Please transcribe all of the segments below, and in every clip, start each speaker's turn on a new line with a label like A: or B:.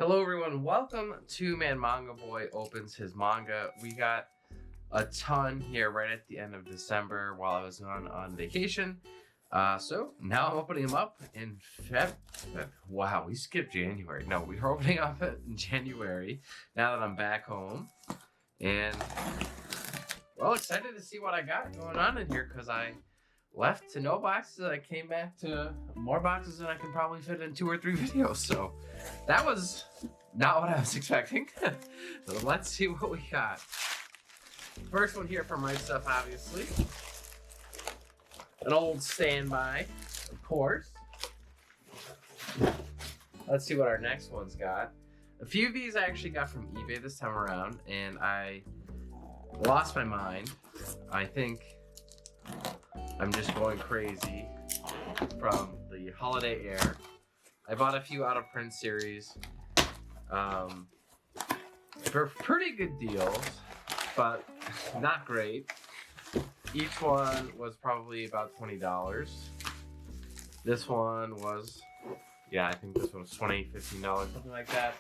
A: Hello everyone, welcome to Manga Boy Opens His Manga. We got a ton here right at the end of December while I was on vacation. So now I'm opening them up in Wow, we skipped January. No, we were opening up in January now that I'm back home. And, well, excited to see what I got going on in here because I left to no boxes. I came back to more boxes than I can probably fit in 2 or 3 videos. So that was not what I was expecting. So let's see what we got. First one here from Right Stuff, obviously. An old standby, of course. Let's see what our next one's got. A few of these I actually got from eBay this time around, and I lost my mind. I think I'm just going crazy from the holiday air. I bought a few out of print series for pretty good deals, but not great. Each one was probably about $20. This one was, yeah, I think this one was $20, $15, something like that.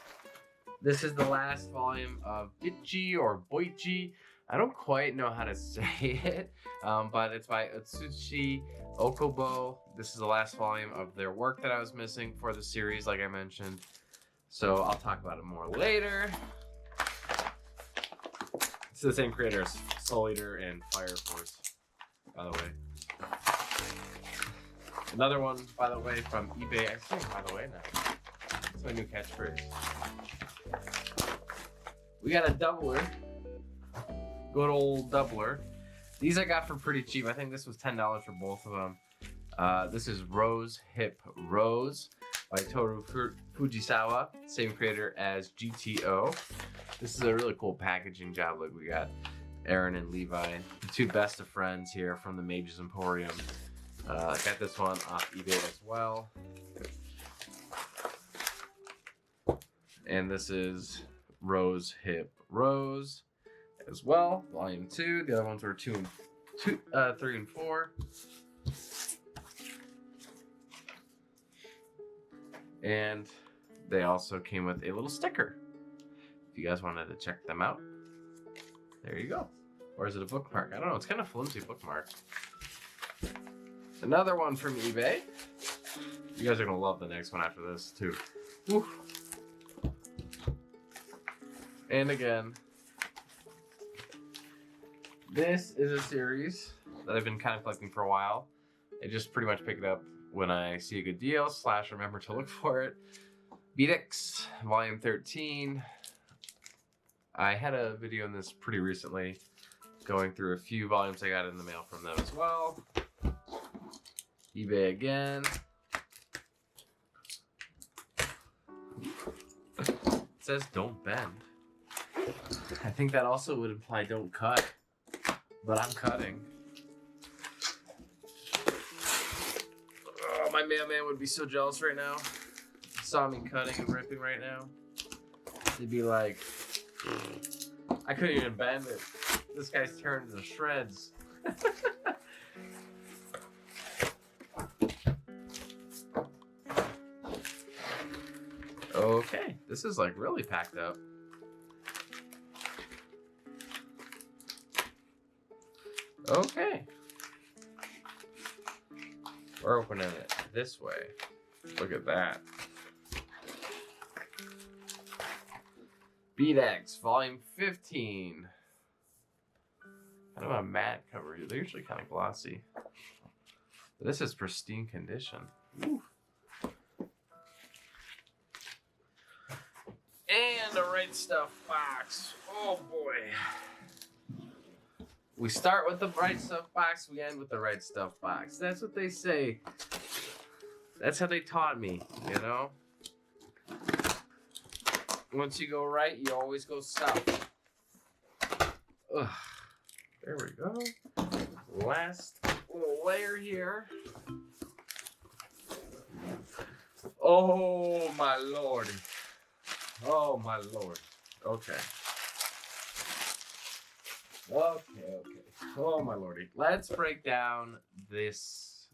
A: This is the last volume of Bitchi or Boichi. I don't quite know how to say it, but it's by Utsushi Okubo. This is the last volume of their work that I was missing for the series, like I mentioned. So I'll talk about it more later. It's the same creator as Soul Eater and Fire Force, by the way. Another one, by the way, from eBay. I say by the way now. It's my new catchphrase. We got a doubler. Good old doubler. These I got for pretty cheap. I think this was $10 for both of them. This is Rose Hip Rose by Toru Fujisawa, same creator as GTO. This is a really cool packaging job. Look, we got Aaron and Levi, the 2 best of friends here from the Mages Emporium. Got this one off eBay as well. And this is Rose Hip Rose as well, volume 2. The other ones were 3 and 4. And they also came with a little sticker. If you guys wanted to check them out, there you go. Or is it a bookmark? I don't know. It's kind of flimsy bookmark. Another one from eBay. You guys are gonna love the next one after this too. Woo. And again, this is a series that I've been kind of collecting for a while. I just pretty much pick it up when I see a good deal / remember to look for it. Beatix, volume 13. I had a video on this pretty recently, going through a few volumes I got in the mail from them as well. eBay again. It says don't bend. I think that also would imply don't cut, but I'm cutting. Oh, my mailman would be so jealous right now. Saw me cutting and ripping right now. He'd be like, I couldn't even bend it. This guy's turned to shreds. Okay, this is like really packed up. Okay. We're opening it this way. Look at that. Beatx, volume 15. Kind of a matte cover. They're usually kind of glossy. But this is pristine condition. Ooh. And a Right Stuff box. Oh boy. We start with the Right Stuff box, we end with the Right Stuff box. That's what they say. That's how they taught me, you know? Once you go right, you always go south. Ugh. There we go. Last little layer here. Oh my lordy. Oh my lord. Okay. Okay. Oh my lordy. Let's break down this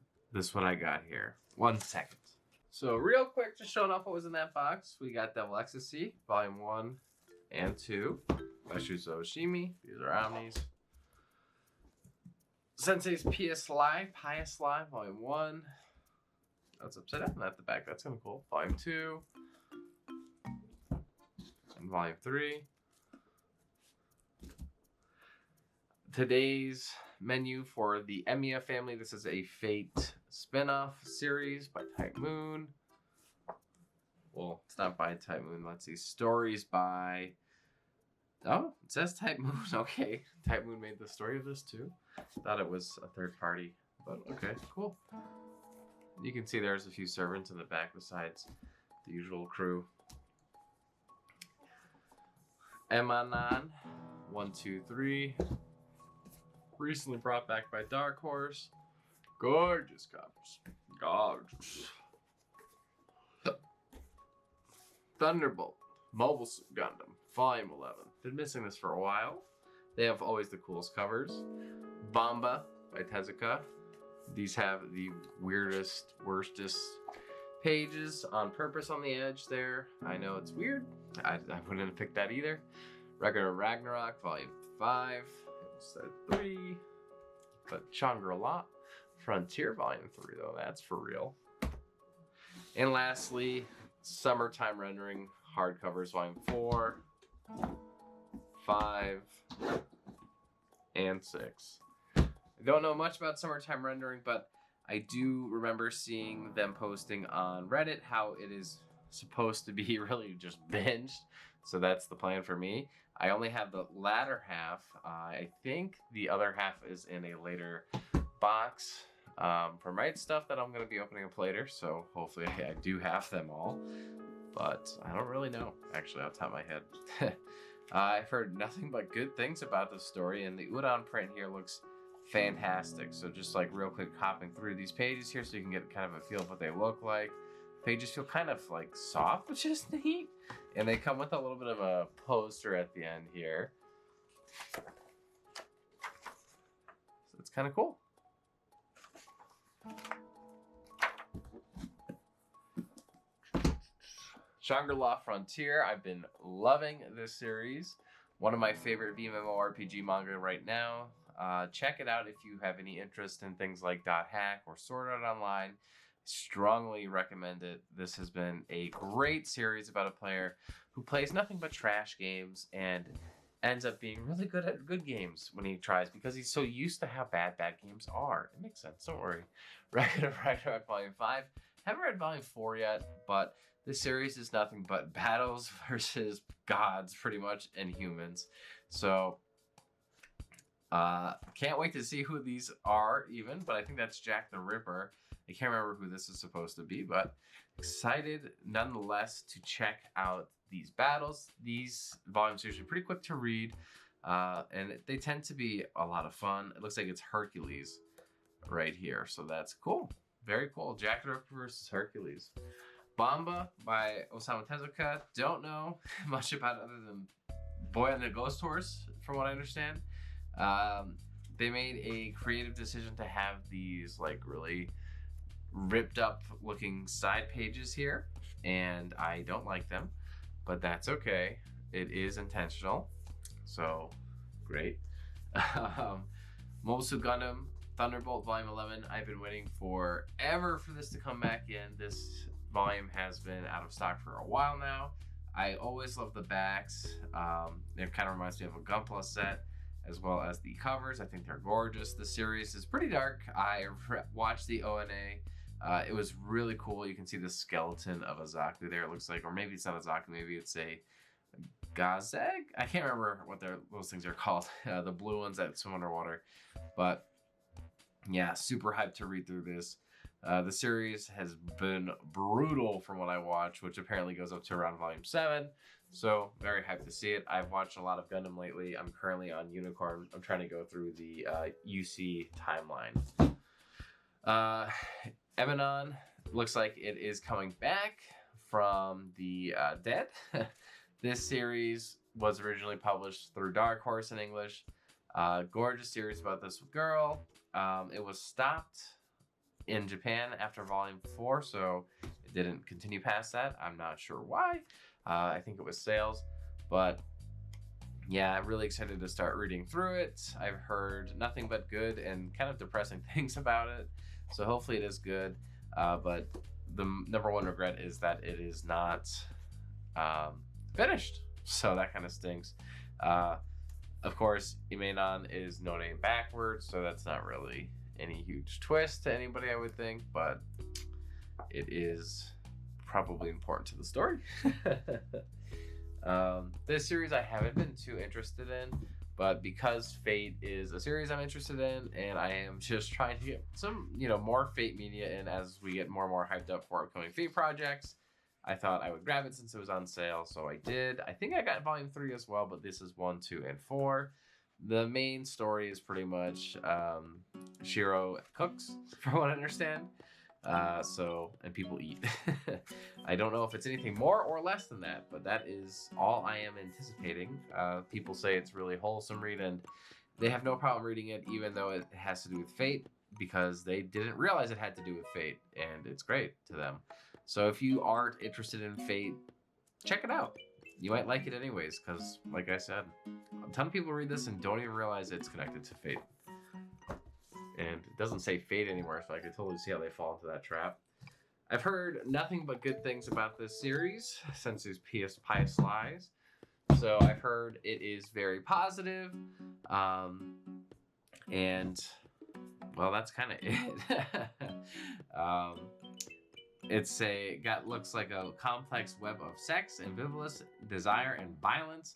A: what I got here. 1 second. So real quick, just showing off what was in that box. We got Devil Ecstasy, Volume 1 and 2 by Shuzo Oshimi. These are Omnis. Sensei's Pious Lie, Volume 1. That's upside down at the back. That's kind of cool. Volume 2. And Volume 3. Today's menu for the Emiya family. This is a Fate spin-off series by Type Moon. Well, it's not by Type Moon. Let's see. Stories by... Oh, it says Type Moon. Okay. Type Moon made the story of this too. Thought it was a third party. But okay, cool. You can see there's a few servants in the back besides the usual crew. Emanan 1, 2, 3. Recently brought back by Dark Horse. Gorgeous covers. Gorgeous. Thunderbolt, Mobile Suit Gundam, Volume 11. Been missing this for a while. They have always the coolest covers. Bamba by Tezuka. These have the weirdest, worstest pages on purpose on the edge there. I know it's weird. I wouldn't have picked that either. Record of Ragnarok, Volume 5. Instead 3. But Shangri-La. Frontier, Volume 3, though. That's for real. And lastly, Summertime Rendering hardcovers, Volume 4, 5, and 6. I don't know much about Summertime Rendering, but I do remember seeing them posting on Reddit how it is supposed to be really just binged. So that's the plan for me. I only have the latter half. I think the other half is in a later box from Right Stuff that I'm going to be opening up later. So hopefully I do have them all. But I don't really know, actually, off the top of my head. I've heard nothing but good things about this story, and the Udon print here looks fantastic. So just like real quick hopping through these pages here so you can get kind of a feel of what they look like. Pages feel kind of like soft, which is neat. And they come with a little bit of a poster at the end here. So it's kind of cool. Shangri-La Frontier. I've been loving this series. One of my favorite VMMORPG manga right now. Check it out if you have any interest in things like Dot Hack or Sword Art Online. Strongly recommend it. This has been a great series about a player who plays nothing but trash games and ends up being really good at good games when he tries because he's so used to how bad games are. It makes sense, don't worry. Record of Ragnarok Volume 5. Haven't read Volume 4 yet, but this series is nothing but battles versus gods, pretty much, and humans. So, can't wait to see who these are even, but I think that's Jack the Ripper. I can't remember who this is supposed to be, but excited nonetheless to check out these battles. These volumes are usually pretty quick to read, and they tend to be a lot of fun. It looks like it's Hercules right here, so that's cool. Very cool. Jack the Ripper versus Hercules. Bamba by Osamu Tezuka. Don't know much about it other than Boy on the Ghost Horse, from what I understand. They made a creative decision to have these like really ripped up looking side pages here, and I don't like them, but that's okay. It is intentional, so great. Mobile Suit Gundam Thunderbolt Volume 11. I've been waiting forever for this to come back in. This volume has been out of stock for a while now. I always love the backs. It kind of reminds me of a Gunpla set, as well as the covers. I think they're gorgeous. The series is pretty dark. I watched the ONA. It was really cool. You can see the skeleton of a Zaku there, it looks like. Or maybe it's not a Zaku, maybe it's a Gazeg? I can't remember what those things are called. The blue ones that swim underwater. But yeah, super hyped to read through this. The series has been brutal from what I watched, which apparently goes up to around Volume 7. So, very hyped to see it. I've watched a lot of Gundam lately. I'm currently on Unicorn. I'm trying to go through the UC timeline. Emanon looks like it is coming back from the dead. This series was originally published through Dark Horse in English. Gorgeous series about this girl. It was stopped in Japan after Volume 4, so It didn't continue past that. I'm not sure why. I think it was sales, but yeah, I'm really excited to start reading through it. I've heard nothing but good and kind of depressing things about it, so hopefully it is good. But the number one regret is that it is not finished, so that kind of stinks. Of course, Imenon is no name backwards, so that's not really any huge twist to anybody, I would think, but it is probably important to the story. This series I haven't been too interested in, but because Fate is a series I'm interested in, and I am just trying to get some, more Fate media in as we get more and more hyped up for upcoming Fate projects, I thought I would grab it since it was on sale, so I did. I think I got volume 3 as well, but this is 1, 2, and 4. The main story is pretty much Shiro cooks, from what I understand. And people eat. I don't know if it's anything more or less than that, but that is all I am anticipating. People say it's really wholesome read, and they have no problem reading it, even though it has to do with Fate, because they didn't realize it had to do with Fate, and it's great to them. So if you aren't interested in Fate, check it out. You might like it anyways, because, like I said, a ton of people read this and don't even realize it's connected to Fate. And it doesn't say Fate anymore, so I can totally see how they fall into that trap. I've heard nothing but good things about this series since these Pious Lies. So I've heard it is very positive. And, well, that's kind of it. Looks like a complex web of sex, ambivalence, desire, and violence,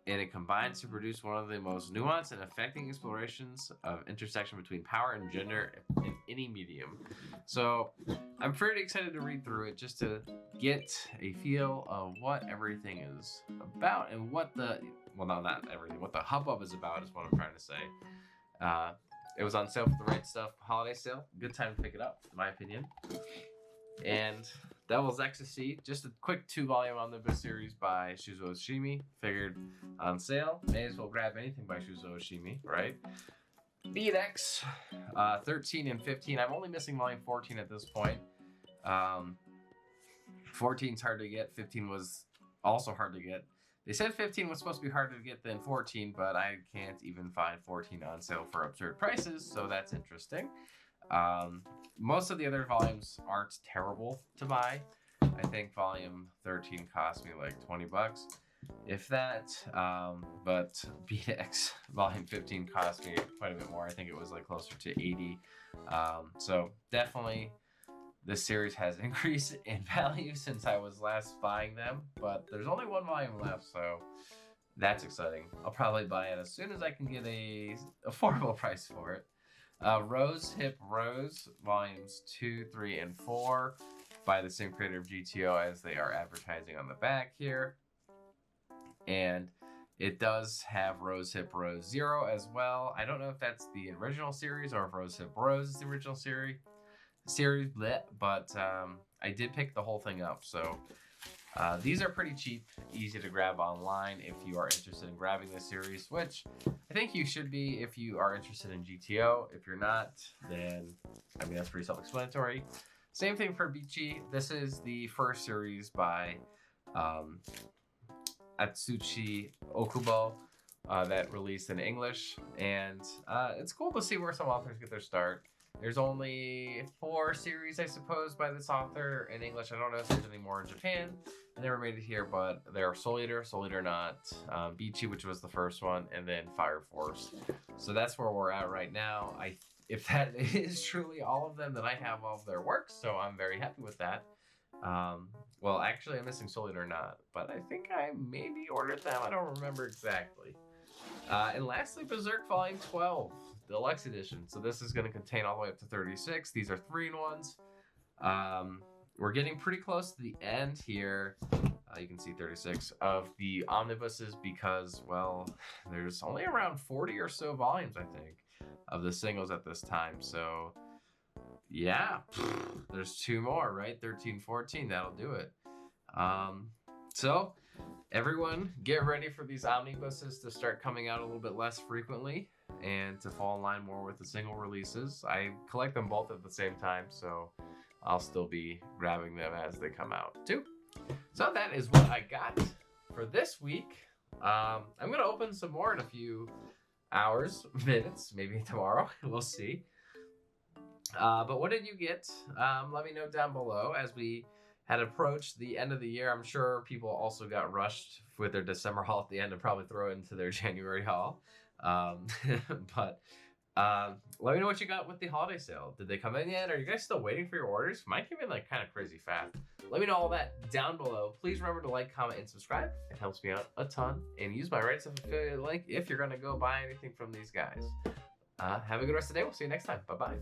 A: and it combines to produce one of the most nuanced and affecting explorations of intersection between power and gender in any medium. So I'm pretty excited to read through it just to get a feel of what everything is about and what the hubbub is about is what I'm trying to say. It was on sale for the right stuff, holiday sale. Good time to pick it up, in my opinion. And Devil's Ecstasy, just a quick 2-volume omnibus series by Shuzo Oshimi. Figured on sale, may as well grab anything by Shuzo Oshimi, right? Beat X, 13 and 15. I'm only missing volume 14 at this point. 14's hard to get. 15 was also hard to get. They said 15 was supposed to be harder to get than 14, but I can't even find 14 on sale for absurd prices, so that's interesting. Most of the other volumes aren't terrible to buy. I think volume 13 cost me like $20, if that. But BX volume 15 cost me quite a bit more. I think it was like closer to 80. So definitely this series has increased in value since I was last buying them, but there's only 1 volume left, so that's exciting. I'll probably buy it as soon as I can get a affordable price for it. Rose Hip Rose, volumes 2, 3, and 4 by the same creator of GTO as they are advertising on the back here. And it does have Rose Hip Rose 0 as well. I don't know if that's the original series or if Rose Hip Rose is the original series, but I did pick the whole thing up. So these are pretty cheap, easy to grab online if you are interested in grabbing this series, which I think you should be if you are interested in GTO. If you're not, then, that's pretty self-explanatory. Same thing for Bichi. This is the first series by Atsushi Okubo that released in English, and it's cool to see where some authors get their start. There's only 4 series, I suppose, by this author in English. I don't know if there's any more in Japan. I never made it here, but there are Soul Eater Not, Bichi, which was the first one, and then Fire Force. So that's where we're at right now. If that is truly all of them, then I have all of their works, so I'm very happy with that. Well, actually, I'm missing Soul Eater Not, but I think I maybe ordered them. I don't remember exactly. And lastly, Berserk Volume 12. Deluxe edition. So this is going to contain all the way up to 36. These are 3-in-1s. We're getting pretty close to the end here. You can see 36 of the omnibuses because, well, there's only around 40 or so volumes, I think, of the singles at this time. So, yeah, there's 2 more, right? 13, 14, that'll do it. So, everyone, get ready for these omnibuses to start coming out a little bit less frequently and to fall in line more with the single releases. I collect them both at the same time, so I'll still be grabbing them as they come out too. So that is what I got for this week. I'm gonna open some more in a few hours, minutes, maybe tomorrow. We'll see. But what did you get? Let me know down below. As we had approached the end of the year, I'm sure people also got rushed with their December haul at the end to probably throw it into their January haul. But let me know what you got with the holiday sale. Did they come in yet? Are you guys still waiting for your orders? Mine came in like kind of crazy fast. Let me know all that down below. Please remember to like, comment, and subscribe. It helps me out a ton. And use my right stuff affiliate link if you're gonna go buy anything from these guys. Have a good rest of the day. We'll see you next time. Bye-bye.